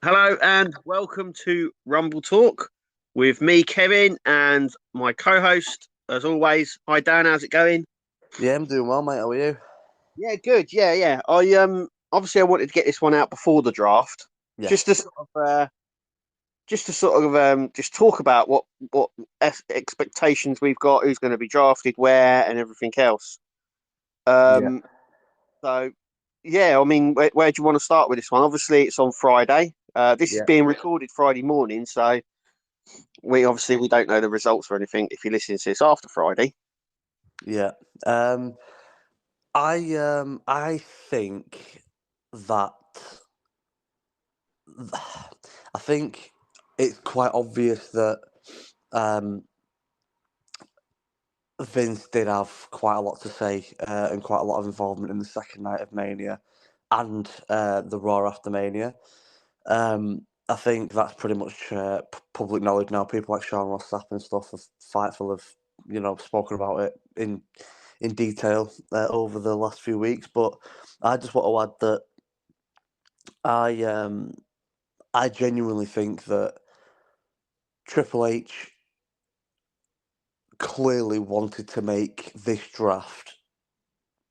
Hello and welcome to Rumble Talk with me, Kevin, and my co-host, as always. Hi Dan, how's it going? Yeah, I'm doing well, mate. How are you? Yeah, good. Yeah. I obviously I wanted to get this one out before the draft, Yeah, just to sort of just talk about what expectations we've got, who's going to be drafted, where, and everything else. yeah, Um, so yeah, I mean, where do you want to start with this one? Obviously, it's on Friday. This is yeah, being recorded Friday morning, so we don't know the results or anything if you're listening to this after Friday. yeah. Um, I think that I think it's quite obvious that um, Vince did have quite a lot to say and quite a lot of involvement in the second night of Mania and the Raw after Mania. I think that's pretty much public knowledge now. People like Sean Ross Sapp and stuff have Fightful have spoken about it in detail over the last few weeks. But I just want to add that I um, I genuinely think that Triple H clearly wanted to make this draft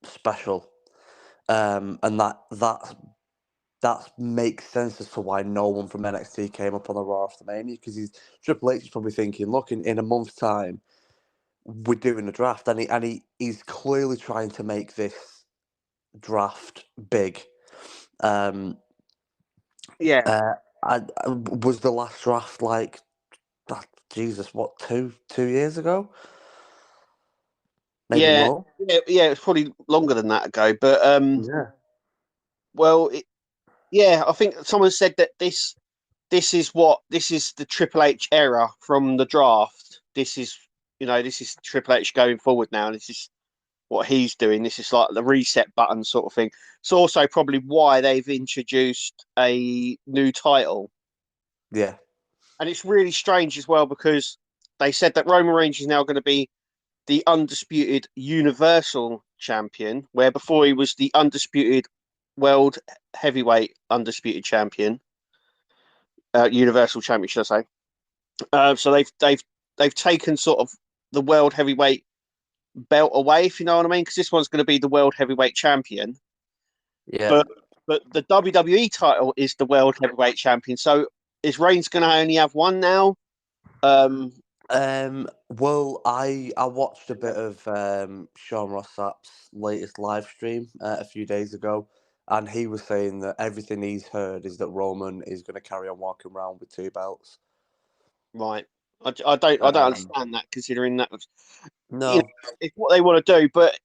special, and that makes sense as to why no one from NXT came up on the Raw after Mania because he's Triple H is probably thinking, look, in a month's time we're doing a draft, and he's clearly trying to make this draft big. Um, Yeah, uh, I was the last draft like Jesus, what two years ago, maybe yeah, more. yeah. It's probably longer than that ago, but Yeah, well, yeah. I think someone said that this is the Triple H era from the draft. This is Triple H going forward now. This is what he's doing. This is like the reset button sort of thing. It's also probably why they've introduced a new title. yeah, And it's really strange as well because they said that Roman Reigns is now going to be the undisputed Universal Champion, where before he was the undisputed World Heavyweight Undisputed Champion, Universal Champion, should I say? So they've taken sort of the World Heavyweight belt away, if you know what I mean, because this one's going to be the World Heavyweight Champion, yeah. but the WWE title is the World Heavyweight Champion. So is Reigns going to only have one now? Um, Well, I watched a bit of Sean Ross Sapp's latest live stream a few days ago, and he was saying that everything he's heard is that Roman is going to carry on walking around with two belts. right. I don't Um, understand that considering that was, you know, no, it's what they want to do, but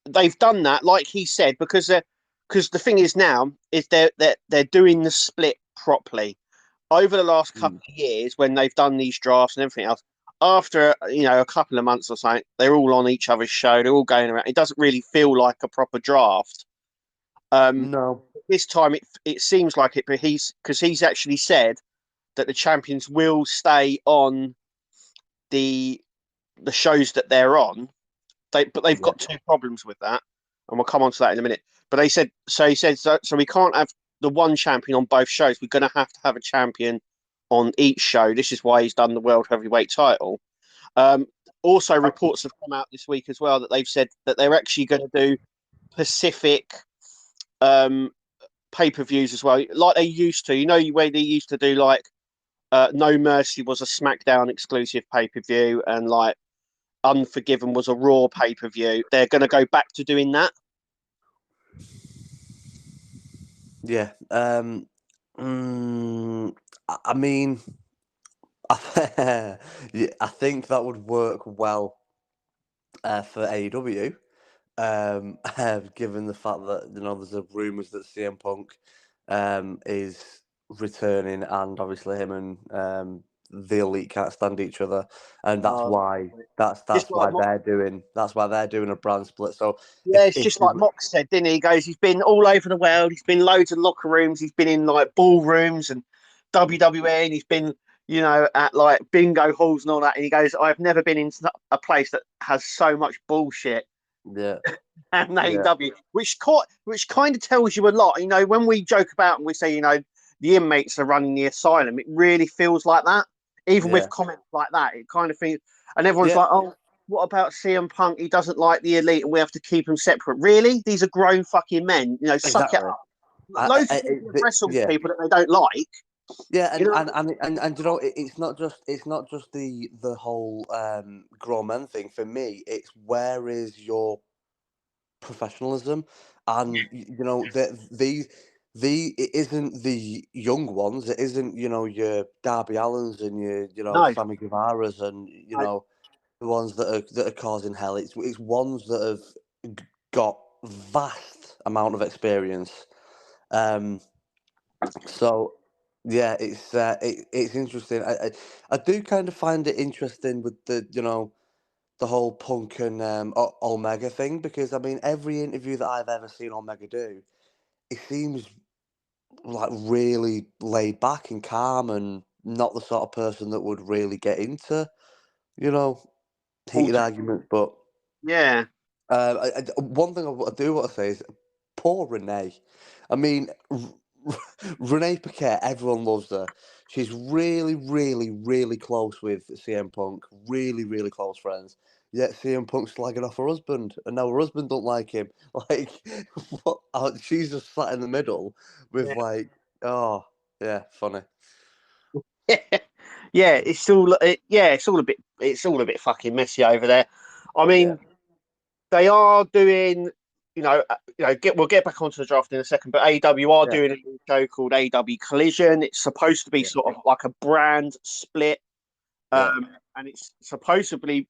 they've done that, like he said, because the thing is now is they're doing the split properly over the last couple mm, of years when they've done these drafts and everything else. After a couple of months or something, they're all on each other's show. They're all going around. It doesn't really feel like a proper draft. Um, no, this time it seems like it, but he's actually said that the champions will stay on the the shows that they're on. But they've yeah, got two problems with that, and we'll come on to that in a minute. But they said so. He said so we can't have the one champion on both shows. We're going to have a champion on each show. This is why he's done the world heavyweight title. Um, Also, reports have come out this week as well that they've said that they're actually going to do Pacific um, pay per views as well, like they used to. You know, where they used to do like No Mercy was a SmackDown exclusive pay per view, and like Unforgiven was a Raw pay per view. They're going to go back to doing that. yeah. I mean, yeah, I think that would work well for AEW. Given the fact that there's a rumours that CM Punk is returning, and obviously him and the Elite can't stand each other, and that's Uh, why that's just that's like why they're doing a brand split. So Yeah, if it's if just like Mox said, didn't he? He goes, he's been all over the world. He's been loads of locker rooms. He's been in like ballrooms and WWE, and he's been, at like bingo halls and all that. And he goes, I've never been in a place that has so much bullshit yeah, and yeah, AEW, which kind of tells you a lot. When we joke about and we say, the inmates are running the asylum. It really feels like that. Even with Yeah, comments like that, it kind of feels, and everyone's yeah, like, "Oh, what about CM Punk? He doesn't like the elite, and we have to keep them separate." Really? These are grown fucking men. You know, suck it exactly. up. Loads of people have wrestled Yeah, people that they don't like. yeah, You know, and you know, it's not just the whole grown men thing. For me, it's where is your professionalism, and you know the it isn't the young ones. It isn't, you know, your Darby Allens and your, you know, no, Sammy Guevara's and, you no. know, the ones that are causing hell. It's ones that have got vast amount of experience. Um, so yeah, it's interesting. I do kind of find it interesting with the, you know, the whole Punk and Omega thing, because I mean every interview that I've ever seen Omega do, it seems like really laid back and calm and not the sort of person that would really get into, you know, heated Ultimate, arguments. But yeah. one thing I do want to say is poor Renee. I mean, Renee Paquette, everyone loves her. She's really, really, really close with CM Punk. Really, really close friends. Yet CM Punk's slagging off her husband, and now her husband don't like him. Like, what? She's just sat in the middle with like, oh, yeah, funny. Yeah, it's all a bit fucking messy over there. I Yeah, mean, they are doing, we'll get back onto the draft in a second, but AEW are yeah, doing a new show called AEW Collision. It's supposed to be yeah, sort of like a brand split, yeah, and it's supposedly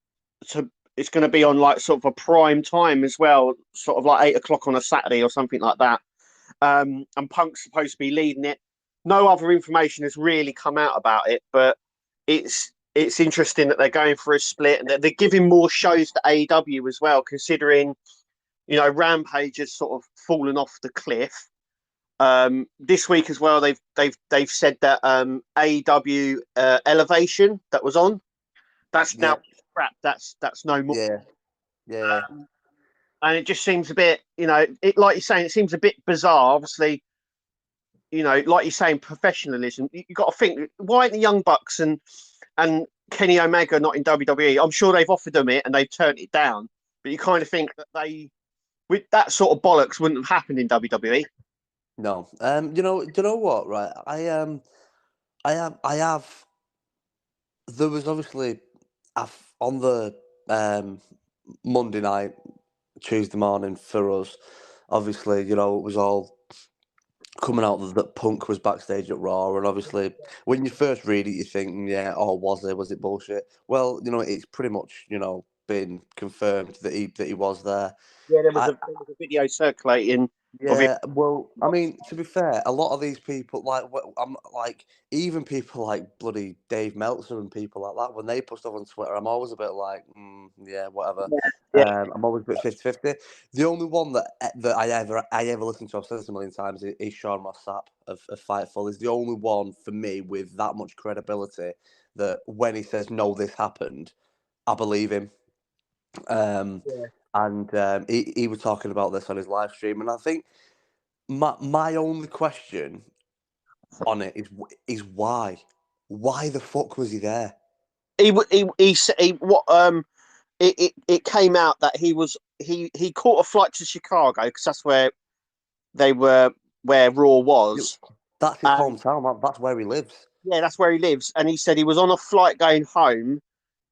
to it's going to be on like sort of a prime time as well, sort of like 8 o'clock on a Saturday or something like that. And Punk's supposed to be leading it. No other information has really come out about it, but it's interesting that they're going for a split and they're giving more shows to AEW as well, considering Rampage has sort of fallen off the cliff. This week as well, they've said that AEW Elevation that was on, that's yeah, now crap. That's no more. yeah, yeah, Um, and it just seems a bit, it like you're saying, it seems a bit bizarre. Obviously, like you're saying, professionalism. You got to think, why aren't the Young Bucks and Kenny Omega not in WWE? I'm sure they've offered them it and they've turned it down. But you kind of think that with that sort of bollocks, wouldn't have happened in WWE. no. Do you know what? Right, I have. There was obviously, on the Monday night, Tuesday morning for us. Obviously, you know, it was all coming out that Punk was backstage at Raw, and obviously, when you first read it, you think, yeah, oh, was it? Was it bullshit? Well, you know, it's pretty much, you know, been confirmed that he was there. Yeah, I, there was a video circulating of it. Yeah, well, I mean, to be fair, a lot of these people, like, I'm like, even people like bloody Dave Meltzer and people like that, when they put stuff on Twitter, I'm always a bit like, yeah, whatever. Yeah, yeah, I'm always a bit 50-50. The only one that I ever listened to, I've said this a million times, is Sean Ross Sapp of Fightful. Is the only one for me with that much credibility that when he says no, this happened, I believe him. Um, yeah. and he was talking about this on his live stream, and I think my only question on it is why the fuck was he there? He what it came out that he caught a flight to Chicago because that's where Raw You- was, That's his and hometown. That's where he lives. yeah, that's where he lives. And he said he was on a flight going home,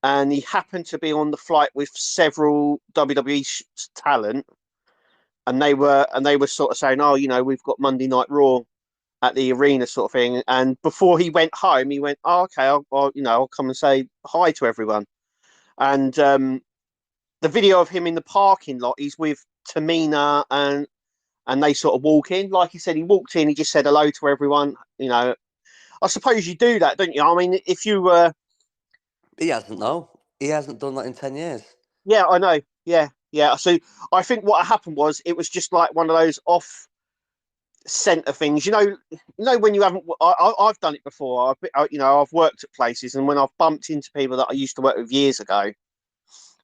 and he happened to be on the flight with several WWE talent, and they were sort of saying, "Oh, we've got Monday Night Raw at the arena," sort of thing. And before he went home, he went, "Oh, okay, I'll come and say hi to everyone." And the video of him in the parking lot, he's with Tamina, and they sort of walk in. Like he said, he walked in, he just said hello to everyone. I suppose you do that, don't you? I mean, if you He hasn't though. He hasn't done that in 10 years. yeah, I know, yeah, yeah. So I think what happened was it was just like one of those off center things. When you haven't, I've done it before. I've worked at places, and when I've bumped into people that I used to work with years ago,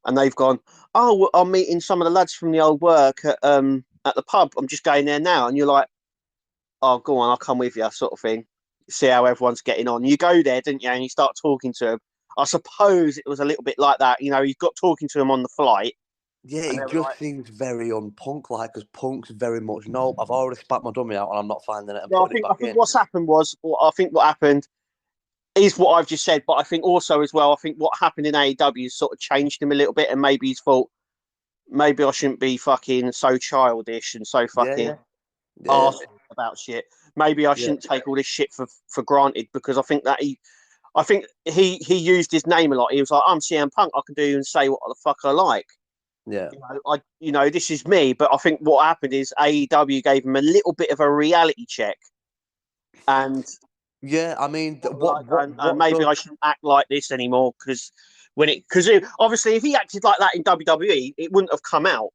and they've gone, "Oh, well, I'm meeting some of the lads from the old work at the pub. I'm just going there now," and you're like, oh, go on, I'll come with you, sort of thing. See how everyone's getting on. You go there, didn't you? And you start talking to them. I suppose it was a little bit like that. You know, you got talking to them on the flight, Yeah, and they it were just like, seems very unpunk like, because Punk's very much, no, I've already spat my dummy out and I'm not finding it and "Yeah, putting it I back think in. what's happened was, or I think what happened is what I've just said, but I think also as well, I think what happened in AEW sort of changed him a little bit, and maybe he's thought maybe I shouldn't be fucking so childish and so Yeah, fucking yeah, yeah, arsed about shit. Maybe I yeah, shouldn't take all this shit for granted because I think he used his name a lot. He was like, I'm CM Punk. I can do and say what the fuck I like. yeah. This is me. But I think what happened is AEW gave him a little bit of a reality check, and Yeah, I mean, what maybe does I shouldn't act like this anymore because obviously if he acted like that in WWE, it wouldn't have come out.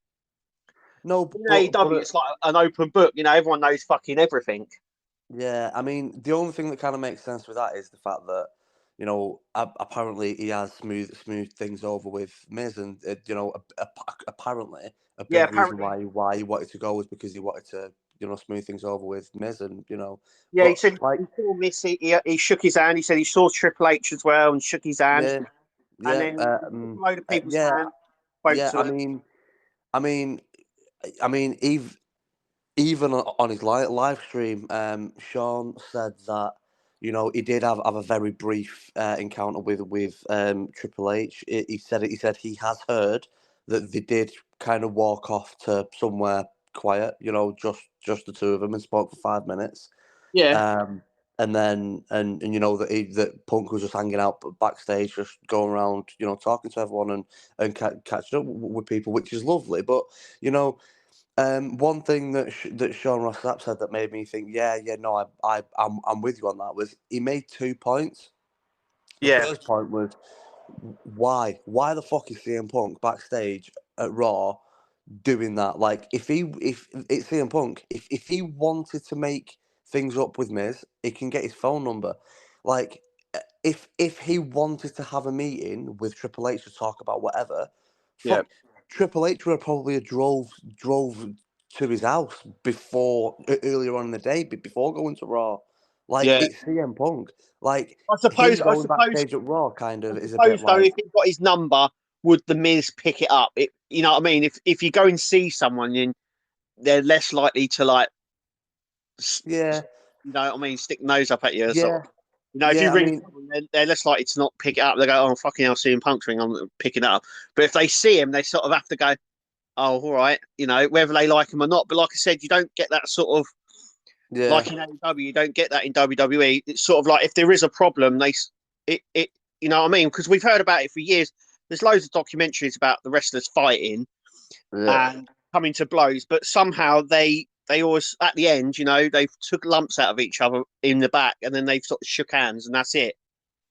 no, In but AEW, it's like an open book. You know, everyone knows fucking everything. yeah, I mean, the only thing that kind of makes sense with that is the fact that, apparently he has smooth things over with Miz, and apparently a Yeah, big reason apparently. why he wanted to go was because he wanted to, smooth things over with Miz, and Yeah, he but said like, he saw Missy. He shook his hand. He said he saw Triple H as well and shook his hand. yeah, And yeah, then he took a load of people's yeah, hand, spoke yeah. to them. I mean, even on his live stream, Sean said that he did have a very brief encounter with Triple H. He said he has heard that they did kind of walk off to somewhere quiet, just the two of them, and spoke for 5 minutes. Yeah, Um, and then that Punk was just hanging out backstage, just going around, talking to everyone and catching up with people, which is lovely. But you know. One thing that Sean Ross Sapp said that made me think, yeah, no, I'm with you on that, was he made 2 points. The yeah, first point was, why the fuck is CM Punk backstage at Raw doing that? Like, if it's CM Punk, if he wanted to make things up with Miz, he can get his phone number. Like, if he wanted to have a meeting with Triple H to talk about whatever, yeah, fuck, Triple H would have probably drove to his house before earlier on in the day, before going to Raw. Like, yeah. it's CM Punk. Like, I him suppose, I going suppose, backstage at Raw kind I of is a bit suppose though, like, if he got his number, would the Miz pick it up? You know what I mean? If you go and see someone, then they're less likely to like, yeah, you know what I mean, stick nose up at you, sort yeah, of. You know, if you yeah. I ring mean, someone, they're less likely to not pick it up. They go, "Oh, fucking hell, seeing Punk's ring, I'm picking it up." But if they see him, they sort of have to go, "Oh, all right," you know, whether they like him or not. But like I said, you don't get that sort of yeah, like in AEW, you don't get that in WWE. It's sort of like if there is a problem, it you know what I mean? Because we've heard about it for years. There's loads of documentaries about the wrestlers fighting yeah, and coming to blows, but somehow they always at the end, you know, they've took lumps out of each other in the back, and then they've sort of shook hands, and that's it.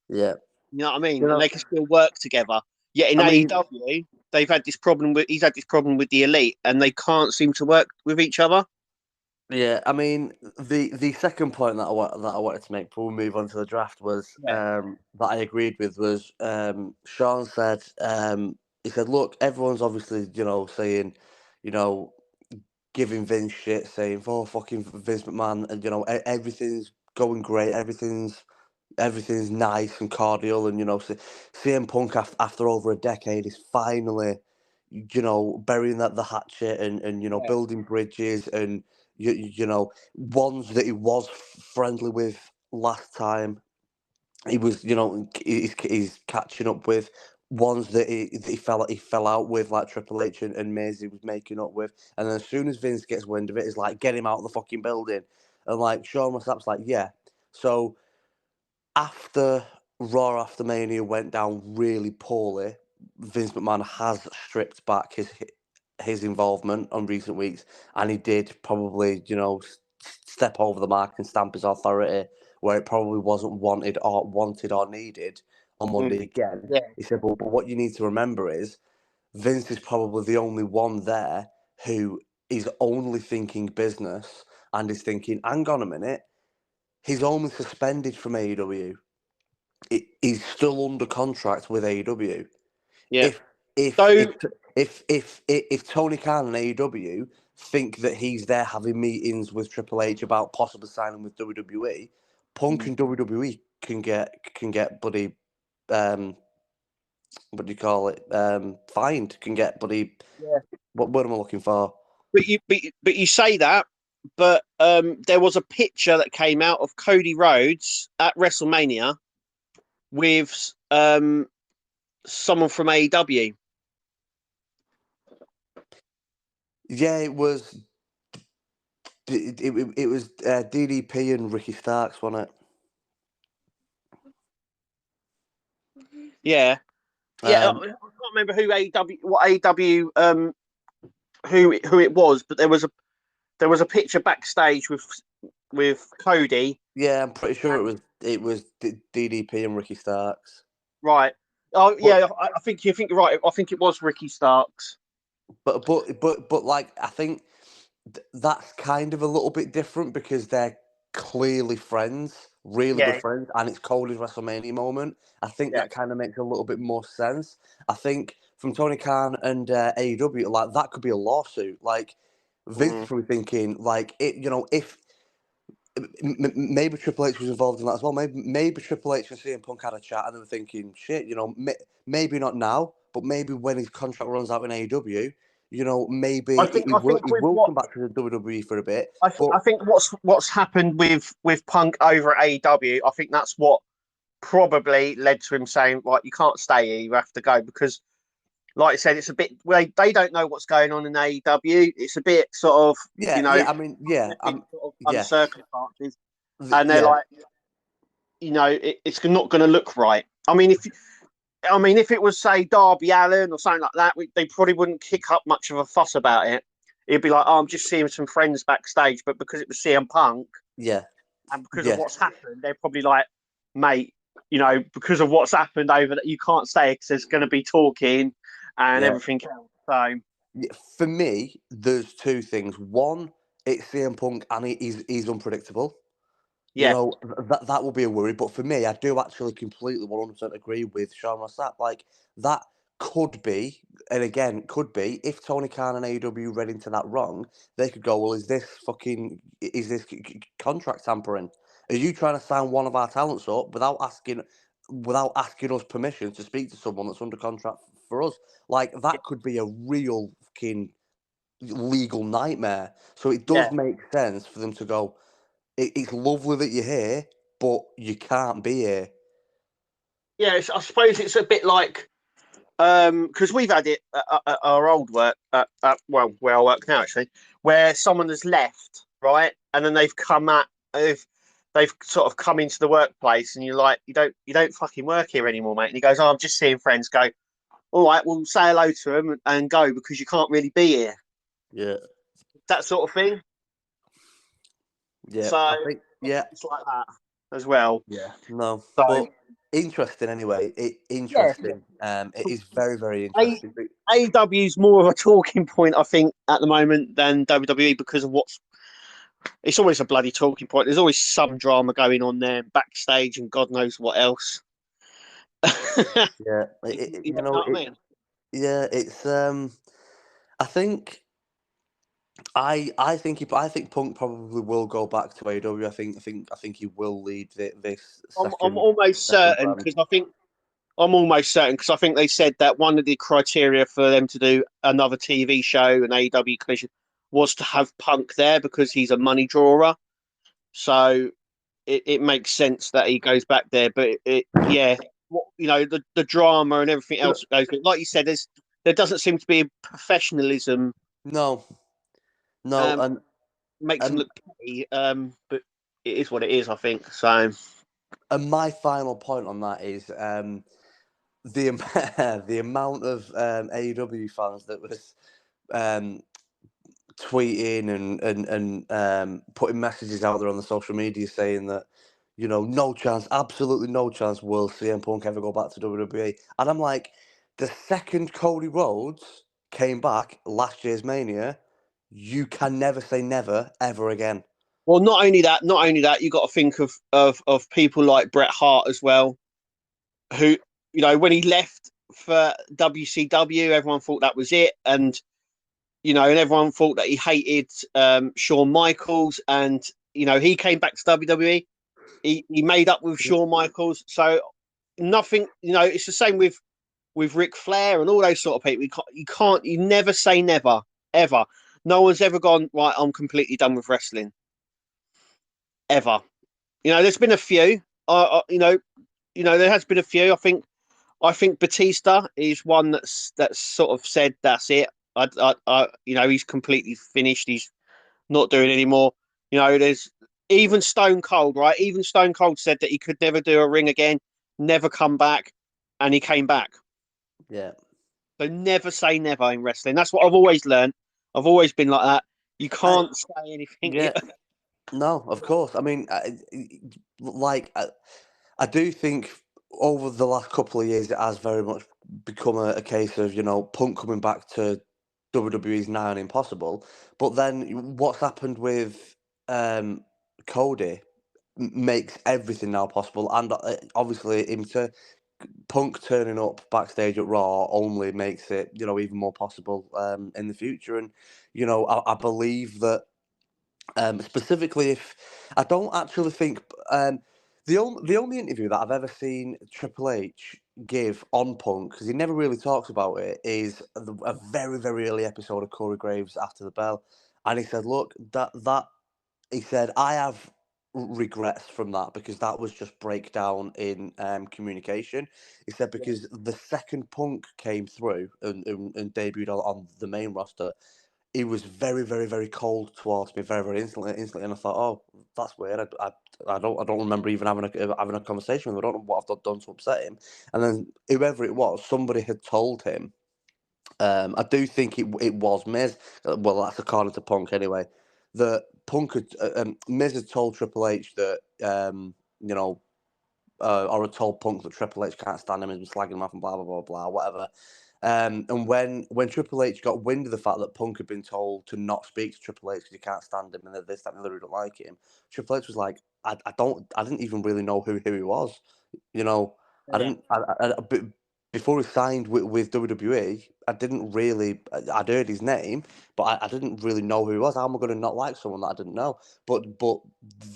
yeah. You know what I You mean? And know, they can still work together. Yet in I mean, AEW, they've had this problem with he's had this problem with the elite, and they can't seem to work with each other. yeah, I mean, the second point that I wanted to make before we move on to the draft was, Yeah, that I agreed with, was, Sean said, he said, look, everyone's obviously, saying, you know giving Vince shit, saying, "Oh, fucking Vince McMahon," and everything's going great, everything's nice and cordial, and CM Punk after over a decade is finally, burying the hatchet, and yeah, building bridges, and ones that he was friendly with last time. He was, he's catching up with ones that he fell out with, like Triple H and Miz. He was making up with, and then as soon as Vince gets wind of it, he's like, "Get him out of the fucking building!" And like Shawn Sapp's like, "Yeah." So after Raw after Mania went down really poorly, Vince McMahon has stripped back his involvement on recent weeks, and he did probably, step over the mark and stamp his authority where it probably wasn't wanted or needed on mm, Monday again. yeah, He said, but what you need to remember is Vince is probably the only one there who is only thinking business and is thinking, hang on a minute, he's only suspended from AEW. He's still under contract with AEW. yeah. If if So if if if if Tony Khan and AEW think that he's there having meetings with Triple H about possibly signing with WWE. Punk and WWE can get bloody what do you call it? Fined. Can get bloody Yeah. what word am I looking for? But you say that, but there was a picture that came out of Cody Rhodes at WrestleMania with someone from AEW. Yeah, it was. It was DDP and Ricky Starks, wasn't it? Yeah, yeah. I can't remember who AEW who it was, but there was a picture backstage with Cody. Yeah, I'm pretty sure it was DDP and Ricky Starks. Right. Oh yeah, I think you're right. I think it was Ricky Starks. But like I think that's kind of a little bit different because they're clearly friends, really good Yeah, friends, and it's Cody's WrestleMania moment. I think yeah. that kind of makes a little bit more sense. I think from Tony Khan and AEW, like that could be a lawsuit. Like Vince Mm. is probably thinking, like it, if maybe Triple H was involved in that as well. Maybe Triple H and CM Punk had a chat and they were thinking, shit, maybe not now, but maybe when his contract runs out in AEW, maybe he I will think with come back to the WWE for a bit. But I think what's happened with Punk over at AEW, I think that's what probably led to him saying, like, you can't stay here, you have to go because, like I said, it's a bit. Well, they don't know what's going on in AEW. It's a bit sort of, yeah, yeah, I mean, yeah, sort of yes, uncircumstances, and they're yeah, like, it's not going to look right. I mean, if it was say Darby Allin or something like that, they probably wouldn't kick up much of a fuss about it. It'd be like, oh, I'm just seeing some friends backstage, but because it was CM Punk yeah, and because of yeah, what's happened, they're probably like, mate, because of what's happened over that, you can't stay because there's going to be talking and yeah. everything else. So Yeah, for me, there's two things. One, it's CM Punk, and he's unpredictable. yeah, That will be a worry. But for me, I do actually completely 100% agree with Sean Rossap. Like, that could be, and again, could be, if Tony Khan and AEW read into that wrong, they could go, well, is this contract tampering? Are you trying to sign one of our talents up without asking us permission to speak to someone that's under contract for us? Like, that could be a real fucking legal nightmare. So it does yeah, make sense for them to go, it's lovely that you're here, but you can't be here. yeah. I suppose it's a bit like because we've had it at our old work, well, where I work now actually, where someone has left, right, and then they've sort of come into the workplace, and you're like, you don't fucking work here anymore, mate. And he goes, oh, I'm just seeing friends. Go, all right, well, say hello to them and go because you can't really be here. Yeah, That sort of thing. yeah. So I think, yeah, it's like that as well. yeah. No, So but interesting anyway. yeah, Interesting. It is very, very A- interesting. AEW is more of a talking point, I think, at the moment than WWE because of what's. It's always a bloody talking point. There's always some drama going on there backstage, and God knows what else. Yeah, You know what I mean? yeah. It's I think. I think Punk probably will go back to AEW. I think he will lead this I'm second almost certain brand. because I think they said that one of the criteria for them to do another TV show, an AEW collision, was to have Punk there because he's a money drawer. So it makes sense that he goes back there. But yeah, the drama and everything else that goes. Like you said, there doesn't seem to be a professionalism. No, no, Um, Makes him and look petty. But it is what it is. I think so. and my final point on that is the amount of AEW fans that was um, tweeting and putting messages out there on the social media saying that no chance, absolutely no chance will CM Punk ever go back to WWE. And I'm like, the second Cody Rhodes came back last year's Mania, you can never say never ever again. Well, not only that, you got to think of people like Bret Hart as well, who when he left for WCW, everyone thought that was it, and and everyone thought that he hated Shawn Michaels, and he came back to WWE. He made up with Shawn Michaels, so nothing. It's the same with Ric Flair and all those sort of people. You never say never, ever. No one's ever gone, right, I'm completely done with wrestling, ever. There's been a few. There has been a few. I think Batista is one that's sort of said that's it. He's completely finished. He's not doing anymore. There's even Stone Cold, right? Even Stone Cold said that he could never do a ring again, never come back, and he came back. Yeah. So never say never in wrestling. That's what I've always learned. I've always been like that. You I, can't say anything. yeah. No, of course. I mean, like, I do think over the last couple of years, it has very much become a case of, Punk coming back to WWE's nigh on impossible. But then what's happened with Cody makes everything now possible. And obviously, Punk turning up backstage at Raw only makes it, even more possible in the future. And, I believe that. Specifically, if I don't actually think the only interview that I've ever seen Triple H give on Punk, because he never really talks about it, is a very very early episode of Corey Graves After the Bell, and he said, "Look, that he said I have regrets from that because that was just breakdown in communication." He said because the second Punk came through and debuted on the main roster, he was very, very, very cold towards me, very, very instantly, and I thought, oh, that's weird. I don't remember even having a conversation with him. I don't know what I've done to upset him. And then whoever it was, somebody had told him. I do think it was Miz. Well, that's according to Punk anyway. That Miz had told Triple H that or had told Punk that Triple H can't stand him, has been slagging him off and blah blah blah blah whatever. And when Triple H got wind of the fact that Punk had been told to not speak to Triple H because he can't stand him and that this, that, and the other don't like him, Triple H was like, I didn't even really know who he was. You know, I Yeah, didn't. Before he signed with WWE, I didn't really. I'd heard his name, but I didn't really know who he was. How am I going to not like someone that I didn't know? But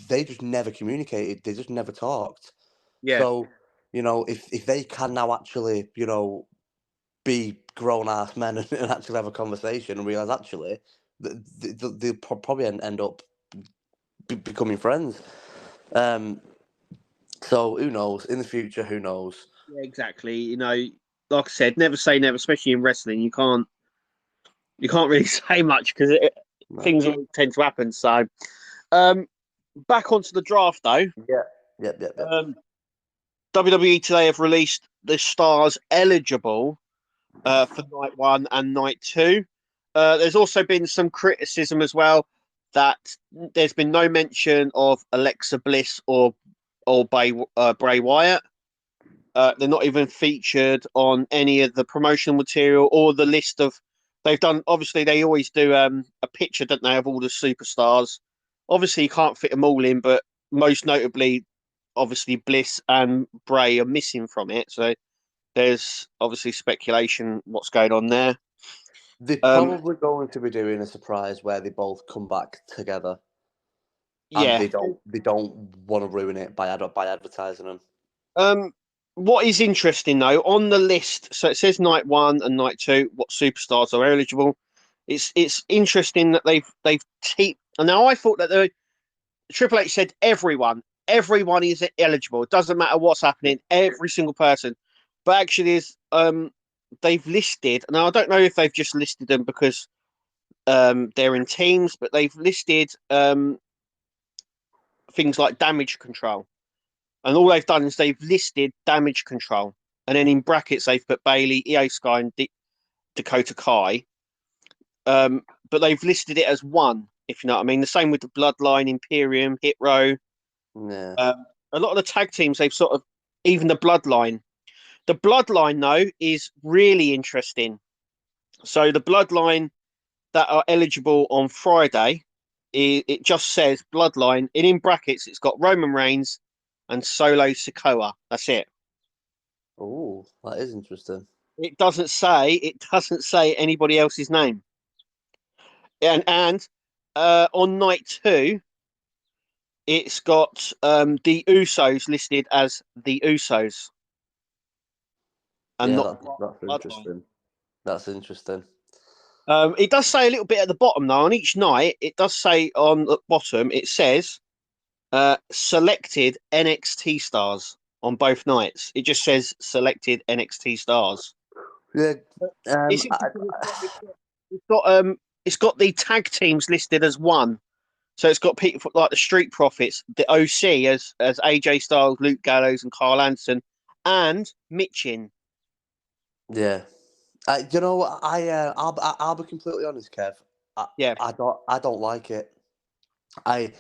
they just never communicated. They just never talked. yeah, So if they can now actually be grown ass men and actually have a conversation and realize actually they'll probably end up becoming friends. Um, so who knows? In the future, who knows? yeah, exactly. Like I said, never say never, especially in wrestling. You can't really say much because No. things all tend to happen. So, um, back onto the draft though. Yeah. Yep. Yep. Yep. Um, WWE today have released the stars eligible for night one and night two. There's also been some criticism as well that there's been no mention of Alexa Bliss or Bray Wyatt. They're not even featured on any of the promotional material or the list of. They've done. Obviously, they always do a picture, don't they, of all the superstars. Obviously, you can't fit them all in, but most notably, obviously, Bliss and Bray are missing from it. So there's obviously speculation what's going on there. They're Um, probably going to be doing a surprise where they both come back together, and yeah. they don't want to ruin it by advertising them. Um, what is interesting though on the list, so it says night one and night two. What superstars are eligible? It's interesting that and now I thought that the Triple H said everyone is eligible. It doesn't matter what's happening, every single person. But actually, is they've listed. Now I don't know if they've just listed them because they're in teams, but they've listed things like damage control. And all they've done is they've listed damage control. And then in brackets, they've put Bailey, Io Sky, and Dakota Kai. But they've listed it as one, if you know what I mean. The same with the Bloodline, Imperium, Hit Row. Yeah. A lot of the tag teams, they've sort of, even the Bloodline. The Bloodline, though, is really interesting. So the Bloodline that are eligible on Friday, it just says Bloodline. And in brackets, it's got Roman Reigns and Solo Sikoa. That's it. Oh, that is interesting. It doesn't say anybody else's name. and on night 2, it's got the Usos listed as the Usos and Yeah, not that's Bloodline. interesting. That's interesting. It does say a little bit at the bottom though. On each night, it does say on the bottom. It says selected NXT stars on both nights. It just says selected NXT stars. Yeah, It's interesting. It's got the tag teams listed as one. So it's got people like the Street Profits, the OC as AJ Styles, Luke Gallows, and Carl Anderson, and Mitchin. yeah. You know, I'll be completely honest, Kev. I, Yeah, I don't like it. I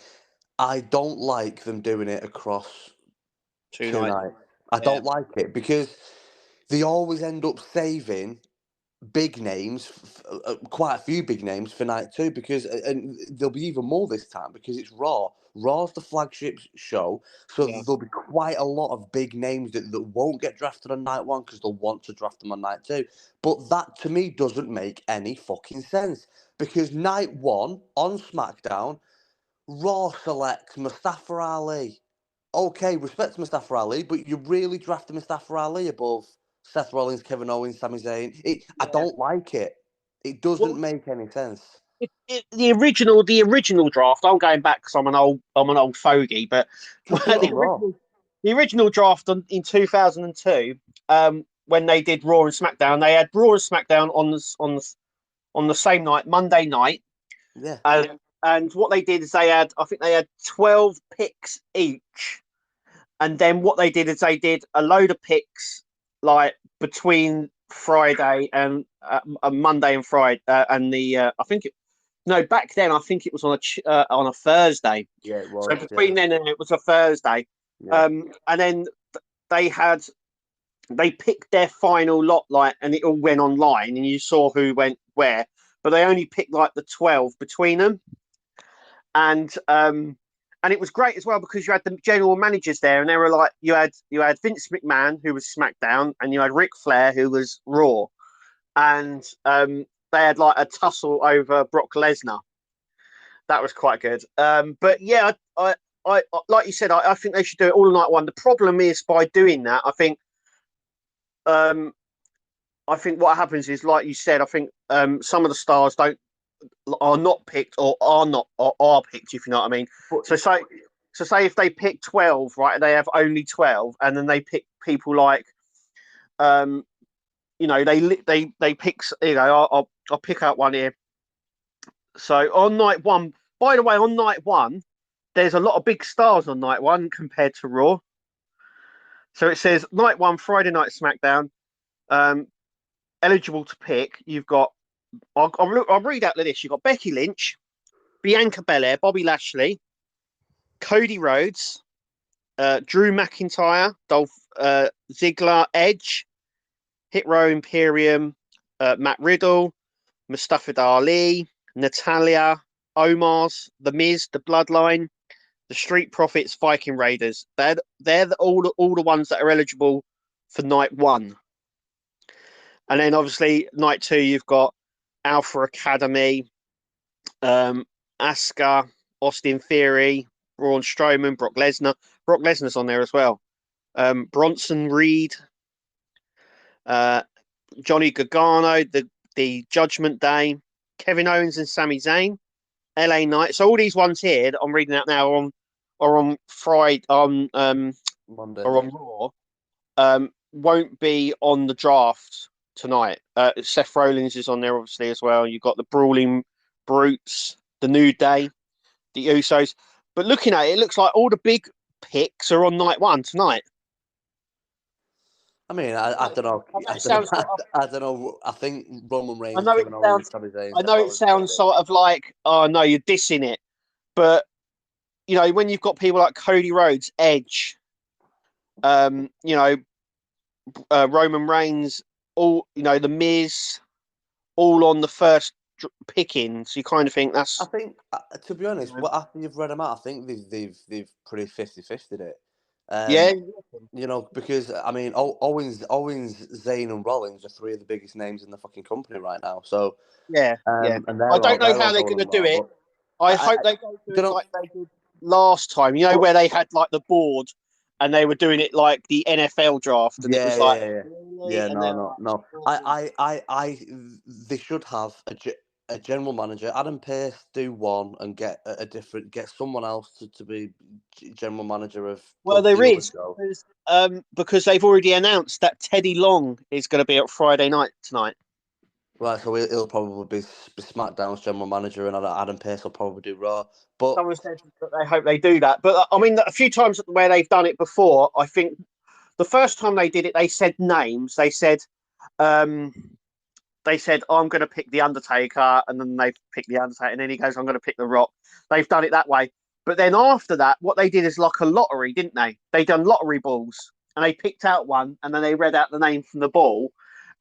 I don't like them doing it across two two nights. nights. I Yeah, don't like it because they always end up saving big names, quite a few big names for night 2 because, and there'll be even more this time because it's Raw. Raw's the flagship show, so yeah. there'll be quite a lot of big names that won't get drafted on night 1 because they'll want to draft them on night 2. But that to me doesn't make any fucking sense because night 1 on SmackDown, Raw selects Mustafa Ali. Okay, respect to Mustafa Ali, but you really drafted Mustafa Ali above Seth Rollins, Kevin Owens, Sami Zayn. I Yeah. don't like it. It doesn't Well, make any sense. the original draft. I'm going back because I'm an old fogey, but Just do it on Raw. the original draft in 2002, when they did Raw and SmackDown, they had Raw and SmackDown on the same night, Monday night. Yeah, And what they did is I think they had 12 picks each. And then what they did is they did a load of picks like between Friday and Monday and Friday. And I think no, back then I think it was on a Thursday. yeah, it So was. Yeah, between then and it was a Thursday. yeah. And then they had they picked their final lot, like, and it all went online, and you saw who went where. But they only picked like the 12 between them, and it was great as well because you had the general managers there, and they were like you had Vince McMahon who was SmackDown, and you had Ric Flair who was Raw, and they had like a tussle over Brock Lesnar. That was quite good. But yeah, I like you said, I think they should do it all night one. The problem is by doing that, um, I think what happens is, like you said, I think some of the stars don't are not picked or are not or are picked, if you know what I mean. But So say if they pick 12, right, they have only 12, and then they pick people like um they pick, I'll pick out one here. So on night 1, by the way, on night 1 there's a lot of big stars on night 1 compared to Raw. So it says night 1 Friday night SmackDown, um eligible to pick, you've got, I'll read out the list. You've got Becky Lynch, Bianca Belair, Bobby Lashley, Cody Rhodes, Drew McIntyre, Dolph Ziggler, Edge, Hit Row Imperium, Matt Riddle, Mustafa Ali, Natalia, Omos, The Miz, The Bloodline, The Street Profits, Viking Raiders. They're all the ones that are eligible for night 1. And then obviously night 2 you've got Alpha Academy, Asuka, Austin Theory, Braun Strowman, Brock Lesnar. Brock Lesnar's on there as well. Bronson Reed, uh, Johnny Gargano, the Judgment Day, Kevin Owens and Sami Zayn, LA Knight. So all these ones here that I'm reading out now are on Friday Monday. or on Raw. Won't be on the draft tonight. Seth Rollins is on there obviously as well. You've got the Brawling Brutes, the New Day, the Usos. But looking at it, it looks like all the big picks are on night 1 tonight. I mean, I don't know. I know it sounds sort of, I don't know. I think Roman I Reigns, know it Kevin Owens, sounds Sami Zayn, I Seth know it Rollins are sounds there. sort of like, oh no, you're dissing it. But when you've got people like Cody Rhodes, Edge, um, you know, Roman Reigns, all the Miz, all on the first picking, so you kind of think I that's think, to be you honest, know, what after you've read them out, I think they've pretty 50-50'd it. Yeah, Because I mean, Owens, Zayn, and Rollins are three of the biggest names in the fucking company right now. So, yeah, yeah. and I don't know they're how all they're going going to on do Raw. it. But I I hope they don't do don't it know. like they did last time. You know, But where they had like the board and they were doing it like the NFL draft, and it yeah, was like, yeah, yeah, really? yeah. And No, they're no, like, no. oh. They should have a general manager. Adam Pearce do one and get a different, get someone else to be general manager of Well, there the other is show. because they've already announced that Teddy Long is going to be at Friday night tonight. Right, so he'll probably be SmackDown's general manager, and Adam Pearce will probably do Raw. But Someone said that they hope they do that, but I mean, a few times where they've done it before, I think the first time they did it, they said names. Um, they said, I'm going to pick the Undertaker, and then they picked the Undertaker, and then he goes, I'm going to pick the Rock. They've done it that way, but then after that, what they did is like a lottery, didn't they? They done lottery balls, and they picked out one, and then they read out the name from the ball,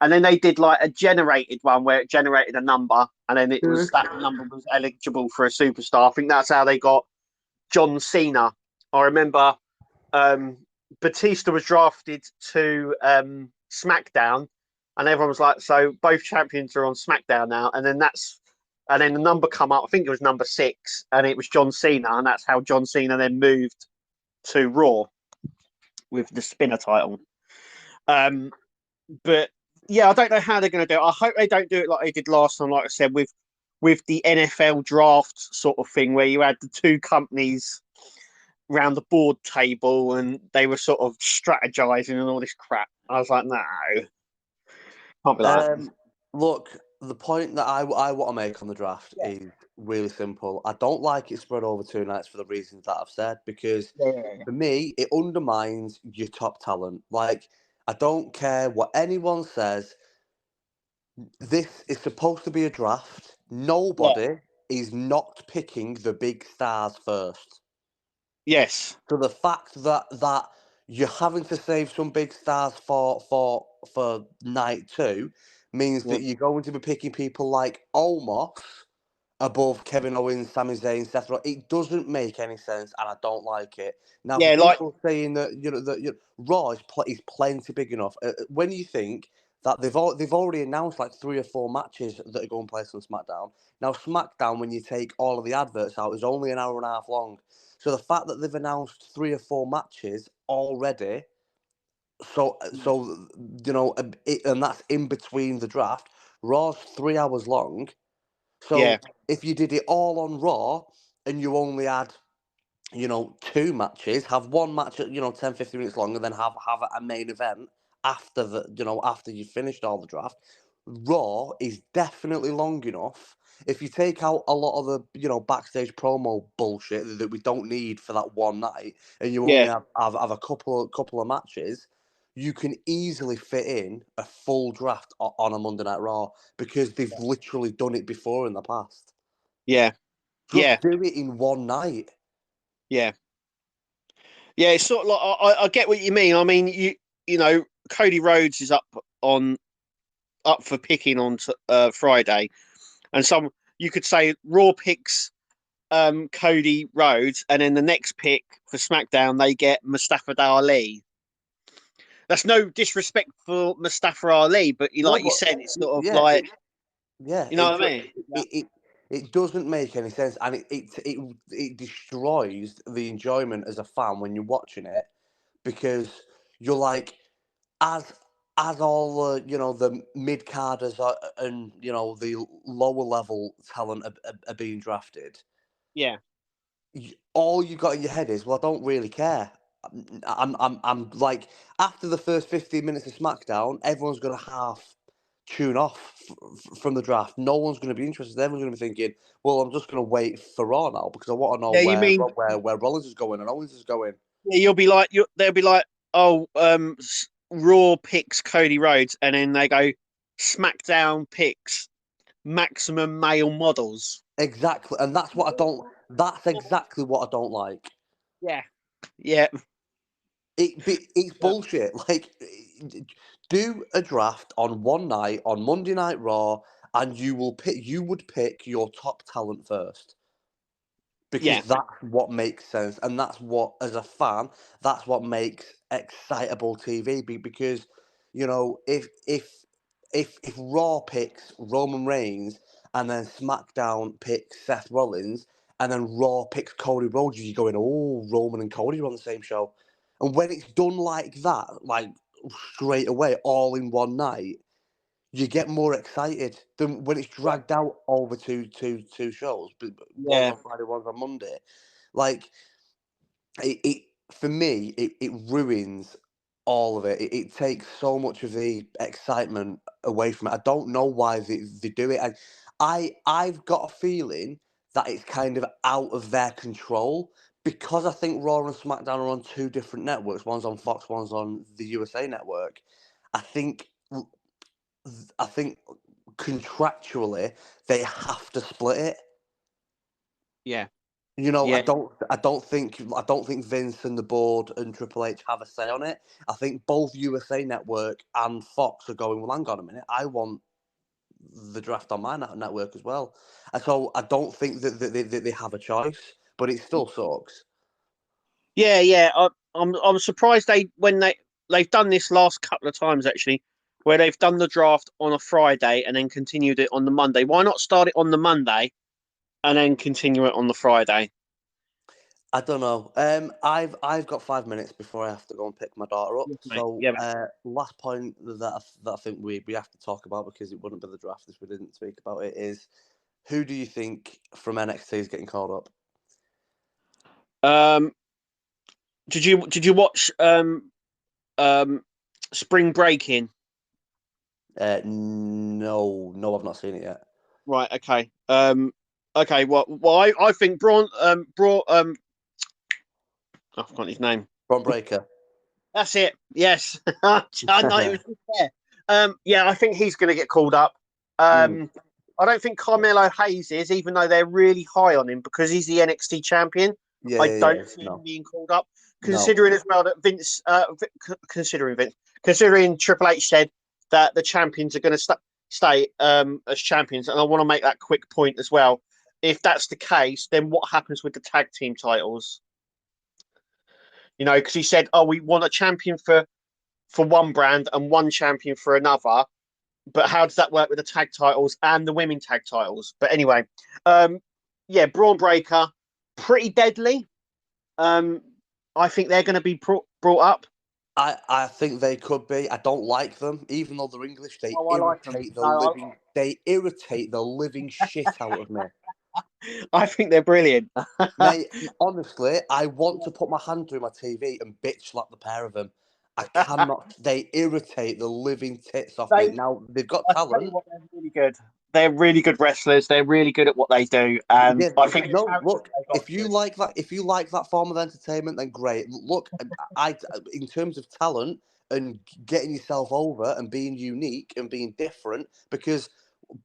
and then they did like a generated one where it generated a number, and then it was that number was eligible for a superstar. I think that's how they got John Cena. I remember um, Batista was drafted to SmackDown, and everyone was like, "So both champions are on SmackDown now." And then the number come up. I think it was number 6, and it was John Cena, and that's how John Cena then moved to Raw with the spinner title. Um, but yeah, I don't know how they're going to do it. I hope they don't do it like they did last time. Like I said, with the NFL draft sort of thing, where you had the two companies round the board table and they were sort of strategizing and all this crap. I was like, no, can't be like that. look, the point that I want to make on the draft Yeah, is really simple. I don't like it spread over 2 nights for the reasons that I've said, because yeah, for me, it undermines your top talent. Like, I don't care what anyone says. This is supposed to be a draft. yeah, Nobody is not picking the big stars first. yes, So the fact that you're having to save some big stars for night two means yeah, that you're going to be picking people like Omos above Kevin Owens, Sami Zayn, Seth Rollins. It doesn't make any sense, and I don't like it. Now, for yeah, like people saying that Raw is plenty big enough, when you think that they've already announced like 3 or 4 matches that are going place on SmackDown. Now, SmackDown, when you take all of the adverts out, is only an hour and a half long. So the fact that they've announced 3 or 4 matches already, so and that's in between the draft. Raw's 3 hours long, yeah, so if you did it all on Raw and you only had, 2 matches, have one match at, 10, 15 minutes long, and then have a main event after after you've finished all the draft. Raw is definitely long enough. If you take out a lot of the, backstage promo bullshit that we don't need for that one night, and you only yeah, have a couple of matches, you can easily fit in a full draft on a Monday Night Raw, because they've literally done it before in the past. yeah, yeah, Just do it in one night. yeah, yeah. It's sort of like I get what you mean. I mean, you know, Cody Rhodes is up for picking on Friday, and some you could say Raw picks Cody Rhodes, and then the next pick for SmackDown they get Mustafa Ali. That's no disrespect for Mustafa Ali, but No, like you but said, it's sort of yeah, like yeah, you know what I mean? it doesn't make any sense, and it destroys the enjoyment as a fan when you're watching it, because you're like, as all the the mid carders and the lower level talent are being drafted. Yeah, All you got in your head is, well, I don't really care. I'm like, after the first 15 minutes of SmackDown, everyone's gonna half tune off from the draft. No one's gonna be interested. Everyone's gonna be thinking, well, I'm just gonna wait for Raw now, because I want to know yeah. You mean where Rollins is going and Owens is going. yeah, they'll be like, oh, Raw picks Cody Rhodes, and then they go SmackDown picks Maximum Male Models. Exactly, and that's what I don't. That's exactly what I don't like. Yeah, yeah, It's bullshit. Like, do a draft on one night on Monday Night Raw, and you would pick your top talent first. because Yeah, that's what makes sense, and that's what, as a fan, that's what makes excitable TV. Because if Raw picks Roman Reigns and then SmackDown picks Seth Rollins and then Raw picks Cody Rhodes, you're going, oh, Roman and Cody are on the same show, and when it's done like that, like straight away, all in one night, you get more excited than when it's yeah, dragged out over two shows, but one's yeah, on Friday, one's on Monday. Like it for me, it ruins all of it. It takes so much of the excitement away from it. I don't know why they do it. I've got a feeling that it's kind of out of their control because I think Raw and SmackDown are on two different networks. One's on Fox, one's on the USA Network. I think I think contractually they have to split it. yeah, I yeah, don't think Vince and the board and Triple H have a say on it. I think both USA Network and Fox are going, well, hang on a minute, I want the draft on my network as well. And so I don't think that they have a choice, but it still sucks. yeah, yeah. I'm surprised they've done this last couple of times actually, where they've done the draft on a Friday and then continued it on the Monday. Why not start it on the Monday and then continue it on the Friday? I don't know. I've got 5 minutes before I have to go and pick my daughter up. Yes, mate. So, Yeah. last point that I think we have to talk about, because it wouldn't be the draft if we didn't speak about it, is who do you think from NXT is getting called up? Um. Did you watch um Spring Breaking? No, no, I've not seen it yet. Right. Okay. Okay. Well, I think I've forgotten his name. Bron Breakker. That's it. Yes, I know it was there. Yeah, I think he's going to get called up. Mm, I don't think Carmelo Hayes is, even though they're really high on him because he's the NXT champion. yeah, I yeah, yeah. don't see him No, being called up, no. considering as well that considering Triple H said that the champions are going to stay as champions, and I want to make that quick point as well. If that's the case, then what happens with the tag team titles? Because he said, "Oh, we want a champion for one brand and one champion for another." But how does that work with the tag titles and the women tag titles? But anyway, um, yeah, Braun Breaker, pretty deadly. Um, I think they're going to be brought up. I think they could be. I don't like them, even though they're English. Oh, I like them. They irritate the living shit out of me. I think they're brilliant. Mate, honestly, I want to put my hand through my TV and bitch slap the pair of them. I cannot. They irritate the living tits off me. They, Now, they've got I tell you talent. what, they're really good. They're really good wrestlers. They're really good at what they do, and Yeah, I think the no, characters look, they got are good. if you like that form of entertainment, then great. Look, in terms of talent and getting yourself over and being unique and being different, because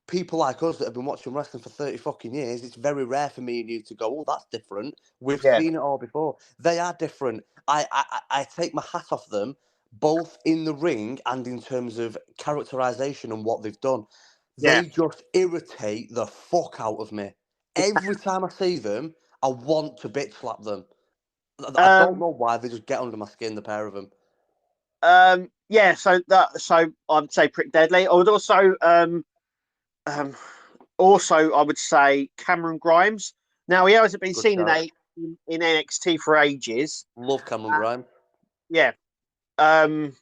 people like us that have been watching wrestling for 30 fucking years, it's very rare for me and you to go, oh, that's different. We've Yeah, seen it all before. They are different. I take my hat off them, both in the ring and in terms of characterization and what they've done. yeah. They just irritate the fuck out of me. Every time I see them, I want to bitch slap them. I don't Um, know why, they just get under my skin, the pair of them. yeah. So I'd say pretty deadly. I would um, also, I would say Cameron Grimes. Now he hasn't been Good seen shout. in NXT for ages. Love Cameron Uh, Grimes. yeah. Um,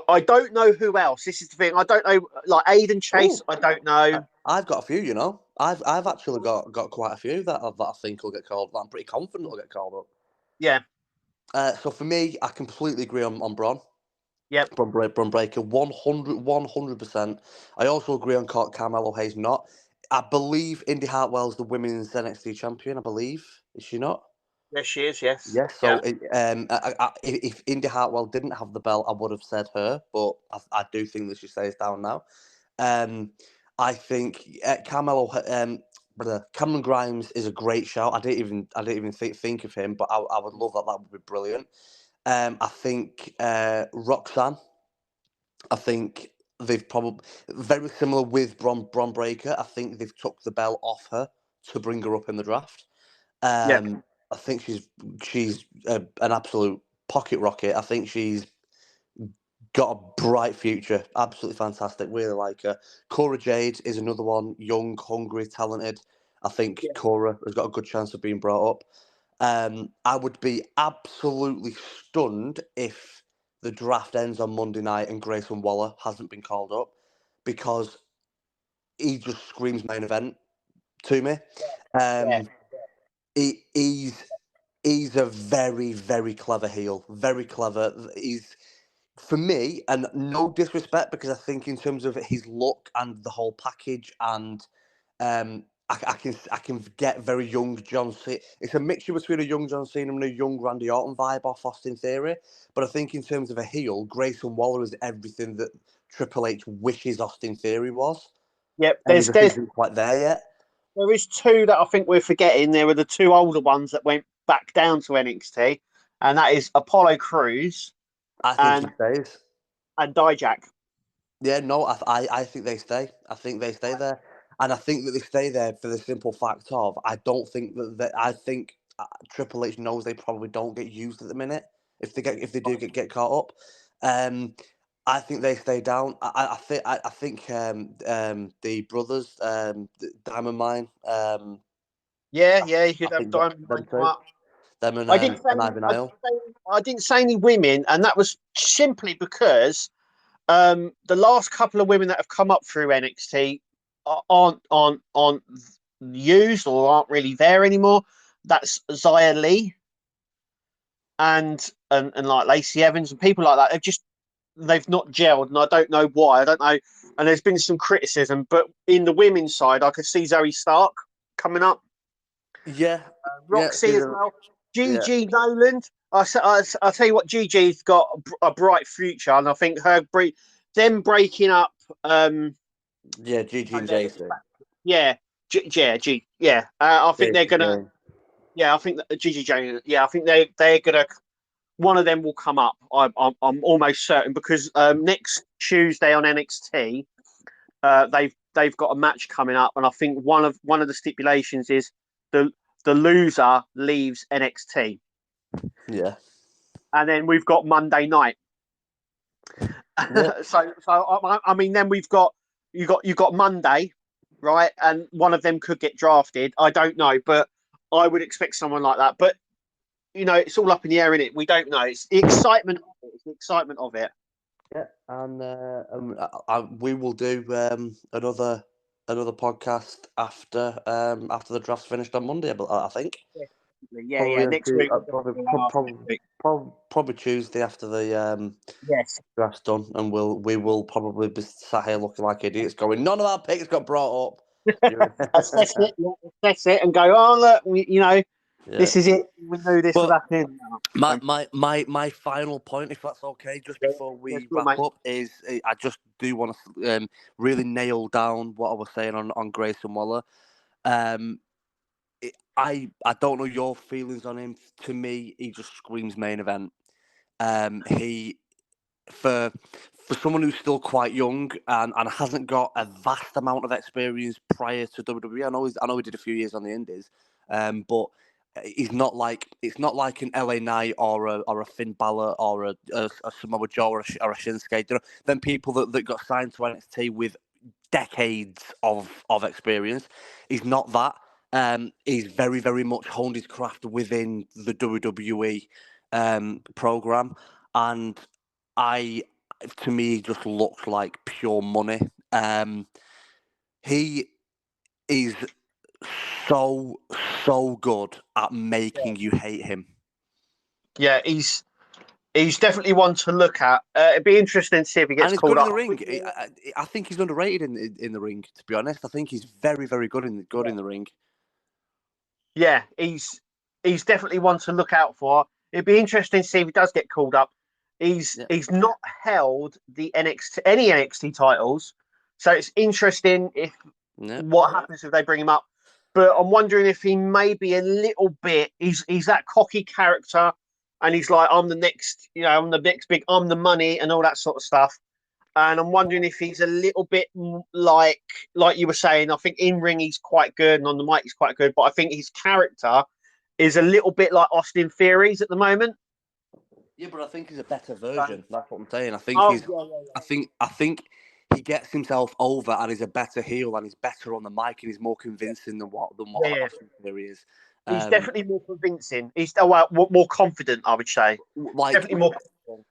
I don't know who else. This is the thing. I don't know. Like Aiden Chase, Oh, I don't know. I've got a few, you know. I've actually got quite a few that I think will get called. That I'm pretty confident will get called up. Yeah. So for me, I completely agree on Bron. Yep. Bron Breaker, 100%. I also agree on Carmelo Hayes not. I believe Indy Hartwell's the women's NXT champion, I believe. Is she not? Yes, she is. Yes. Yes, Yeah. so if Indy Hartwell didn't have the belt, I would have said her, but I do think that she stays down now. Um, I think Cameron Grimes is a great shout. I didn't even think of him, but I would love that. That would be brilliant. I think Roxanne. I think they've probably very similar with Bron Breaker. I think they've took the belt off her to bring her up in the draft. Yeah, I think she's an absolute pocket rocket. I think she's got a bright future. Absolutely fantastic. Really like her. Cora Jade is another one. Young, hungry, talented. I think yeah, Cora has got a good chance of being brought up. I would be absolutely stunned if the draft ends on Monday night and Grayson Waller hasn't been called up, because he just screams main event to me. yeah, Um, he's a very, very clever heel. Very clever. He's, for me, and no disrespect, because I think in terms of his look and the whole package, and I can get very young John Cena. It's a mixture between a young John Cena and a young Randy Orton vibe off Austin Theory. But I think in terms of a heel, Grayson Waller is everything that Triple H wishes Austin Theory was, yeah. and he just isn't quite there yet. There is two that I think we're forgetting. There were the two older ones that went back down to NXT, and that is Apollo Crews I think he and stays. Dijak. Yeah, no, I think they stay. I think they stay there, and I think that they stay there for the simple fact of I don't think I think Triple H knows they probably don't get used at the minute if they do get caught up. Um, I think they stay down. I think the brothers, Diamond Mine, Yeah, yeah, you I could have think that Diamond them Mine come two, up. them I didn't say and any, Ivan Isle. I didn't say any women, and that was simply because the last couple of women that have come up through NXT aren't used or aren't really there anymore. That's Xia Lee and like Lacey Evans and people like that. They've not gelled, and I don't know why. I don't know. And there's been some criticism, but in the women's side, I could see Zoe Stark coming up, Yeah, yeah, Roxy as well, yeah, Gigi Noland. I tell you what, Gigi's got a bright future, and I think them breaking up. yeah. GG and JC. Yeah, yeah. I think they're gonna. JC. Yeah, I think that Gigi Jane. Yeah, I think they're gonna. One of them will come up. I'm almost certain because next Tuesday on NXT, they've got a match coming up, and I think one of the stipulations is the the loser leaves NXT, Yeah. and then we've got Monday night. Yeah. I mean, then you got Monday, right? And one of them could get drafted. I don't know, but I would expect someone like that. But it's all up in the air, in it. We don't know. It's the excitement of it. It's the excitement of it. Yeah, and we will do another podcast after the draft's finished on Monday. I think Yeah, probably yeah. Next week. probably Tuesday after the Yes. draft's done, and we will probably be sat here looking like idiots, going, "None of our picks got brought up." Assess it, and go. Oh, look, Yeah, this is it. We knew this was but happening. my final point, if that's okay, just before Yes, we go on, wrap mate. up, is I just do want to really nail down what I was saying on Grayson Waller. Um, I don't know your feelings on him. To me, he just screams main event. He for someone who's still quite young and hasn't got a vast amount of experience prior to WWE. I know he did a few years on the Indies, but he's not like it's not like an LA Knight or a Finn Balor or a Samoa Joe or a Shinsuke. Then people that got signed to NXT with decades of experience. He's not that. He's very, very much honed his craft within the WWE program, and I, to me, he just looks like pure money. He is so so good at making you hate him. Yeah, he's definitely one to look at. It'd be interesting to see if he And gets he's good called in up. the ring. I think he's underrated in the ring. To be honest, I think he's very, very good in the ring. Yeah, he's definitely one to look out for. It'd be interesting to see if he does get called up. He's Yeah. he's not held the NXT titles, so it's interesting if Yeah. what happens if they bring him up. But I'm wondering if he may be a little bit. He's that cocky character, and he's like, I'm the next big, I'm the money, and all that sort of stuff. and I'm wondering if he's a little bit like you were saying. I think in ring he's quite good, and on the mic he's quite good. But I think his character is a little bit like Austin Theory's at the moment. Yeah, but I think he's a better So, version. That's what I'm saying. I think oh he's. yeah, yeah, I think he gets himself over and he's a better heel and he's better on the mic and he's more convincing than what yeah, yeah. Austin Theory is. He's Um, definitely more convincing. He's more confident, I would say. like Definitely more confident.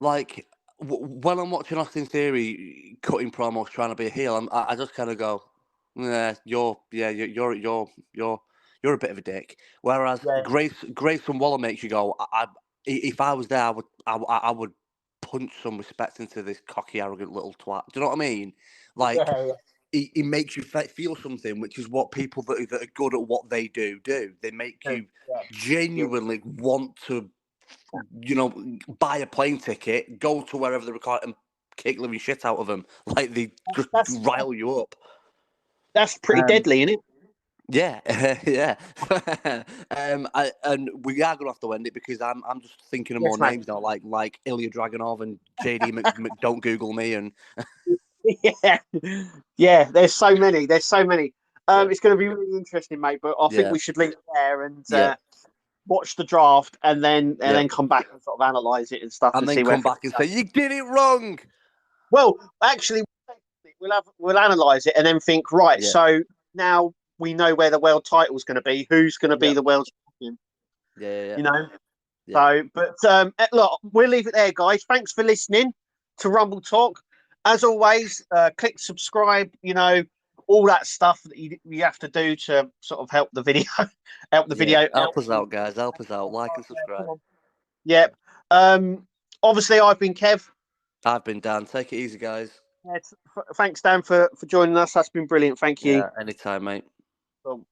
like when I'm watching Austin Theory cutting promos trying to be a heel, I just kind of go, you're a bit of a dick. Whereas Yeah, Grayson Waller makes you go, if I was there, I would punch some respect into this cocky, arrogant little twat. Do you know what I mean? Like yeah, he makes you feel something, which is what people that are good at what they do. They make yeah. you Yeah. genuinely want to buy a plane ticket, go to wherever they record and kick living shit out of them. Like they just That's rile you up. that's pretty Um, deadly, isn't it? yeah, yeah. And we are gonna have to end it because I'm just thinking of more Yes, mate. names now, like Ilya Dragunov and JD Don't Google me and Yeah, yeah. There's so many. There's so many. yeah, It's going to be really interesting, mate. But I think yeah, we should leave it there and yeah, watch the draft, and yeah, then come back and sort of analyze it and stuff and and then see where come things back and go. say you did it wrong. Well, actually, we'll analyze it and then think. Right. Yeah, So now we know where the world title's going to be. Who's going to be yeah, the world champion? yeah, yeah, You know. yeah. So, but look, we'll leave it there, guys. Thanks for listening to Rumble Talk. As always, click subscribe. You know, all that stuff that you have to do to sort of help the video, help the Yeah. video. Help us out, guys. Help us out. Like and Come subscribe. on. Yep. Obviously, I've been Kev. I've been Dan. Take it easy, guys. Thanks, Dan, for joining us. That's been brilliant. Thank you. Yeah, anytime, mate. Cool.